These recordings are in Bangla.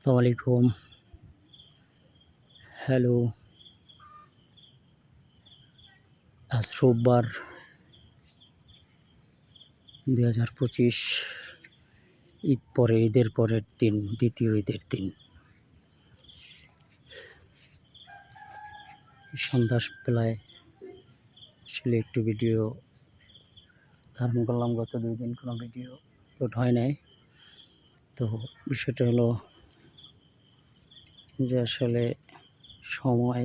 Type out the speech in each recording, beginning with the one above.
আসসালামু আলাইকুম। হ্যালো। আজ রোববার ২০২৫ ঈদের পরের দিন, দ্বিতীয় ঈদের দিন। সন্ধ্যা বেলায় আসলে একটু ভিডিও ধারণ করলাম। গত ২ দিন কোনো ভিডিও আপলোড হয় নাই। তো বিষয়টা হলো যে আসলে সময়,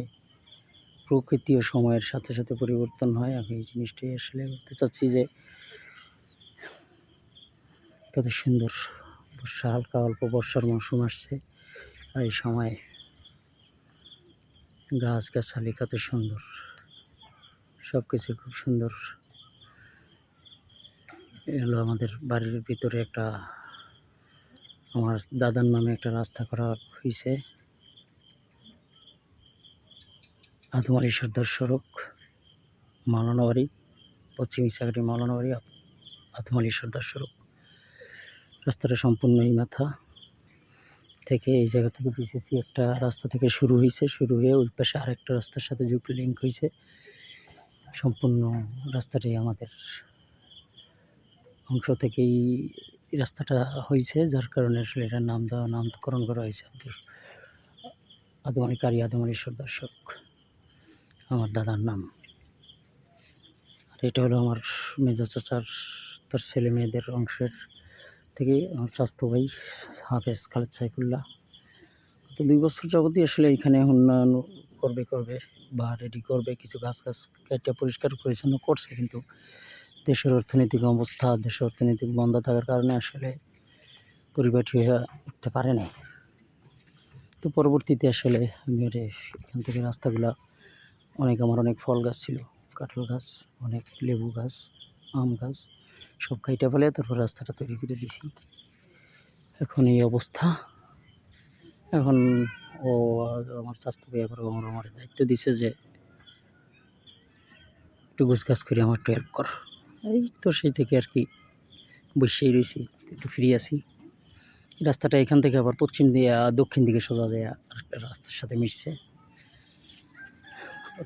প্রকৃতি ও সময়ের সাথে সাথে পরিবর্তন হয়। আমি এই জিনিসটাই আসলে বলতে চাচ্ছি যে কত সুন্দর বর্ষা, হালকা অল্প বর্ষার মৌসুম আসছে। আর এই সময় গাছগাছালি কত সুন্দর, সব কিছু খুব সুন্দর। এগুলো আমাদের বাড়ির ভিতরে একটা, আমার দাদার নামে একটা রাস্তা করা হয়েছে, আদম আলী সর্দার সড়ক, মাওলানা বাড়ি, পশ্চিম ইসাগাটি মাওলানা বাড়ি, আদম আলী সর্দার সড়ক। রাস্তাটা সম্পূর্ণ এই মাথা থেকে, এই জায়গা থেকে বিসিসি একটা রাস্তা থেকে শুরু হয়েছে, শুরু হয়ে ওই পাশে আরেকটা রাস্তার সাথে লিঙ্ক হয়েছে। সম্পূর্ণ রাস্তাটাই আমাদের অংশ থেকেই রাস্তাটা হয়েছে, যার কারণে আসলে এটার নামকরণ করা হয়েছে আদম আলী সর্দার সড়ক, আমার দাদার নাম। আর এটা হলো আমার মেজো চাচার, তার ছেলে মেয়েদের অংশের থেকে আমার চাচাতো ভাই হাফেজ খালেদ সাইফুল্লাহ। তো 2 বছর যাবতই আসলে এখানে উন্নয়ন করবে বা রেডি করবে, কিছু গাছ কেটে পরিষ্কার পরিচ্ছন্ন করছে, কিন্তু দেশের অর্থনৈতিক অবস্থা, দেশের অর্থনৈতিক মন্দা থাকার কারণে আসলে পরিপাটি হয়ে উঠতে পারে নাই। তো পরবর্তীতে আসলে আমি এখান থেকে রাস্তাগুলা, আমার অনেক ফল গাছ ছিল, কাঁঠাল গাছ, অনেক লেবু গাছ, আম গাছ, সব কাইটা ফেলে তারপর রাস্তাটা তৈরি করে দিছি। এখন এই অবস্থা। এখন আমার স্বাস্থ্য ভাই আবার আমার দায়িত্ব দিছে যে একটু গোছগাছ করে আমার একটু হেল্প কর। এই তো সেই থেকে আর কি বসেই রয়েছি, একটু ফ্রি আছি। রাস্তাটা এখান থেকে আবার পশ্চিম দিয়ে দক্ষিণ দিকে সোজা যায় আরেকটা রাস্তার সাথে মিশছে।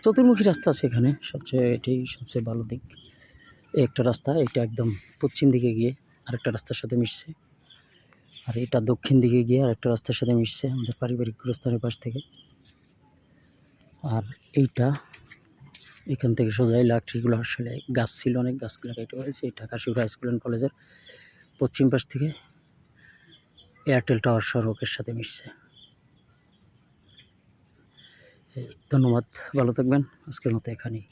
চতুর্মুখী রাস্তা আছে এখানে, এটাই সবচেয়ে ভালো দিক। একটা রাস্তা, এটা একদম পশ্চিম দিকে গিয়ে আরেকটা রাস্তার সাথে মিশছে, আর এটা দক্ষিণ দিকে গিয়ে আরেকটা রাস্তার সাথে মিশছে আমাদের পারিবারিক গোরস্থানের পাশ থেকে। আর এইটা এখান থেকে সোজাই লাঠিগুলো আসলে গাছ ছিল, অনেক গাছগুলো কেটে হয়েছে। এটা কাশীপুর হাই স্কুল অ্যান্ড কলেজের পশ্চিম পাশ থেকে এয়ারটেল টাওয়ার সড়কের সাথে মিশছে। ধন্যবাদ, ভালো থাকবেন। আজকের মতো এখানেই।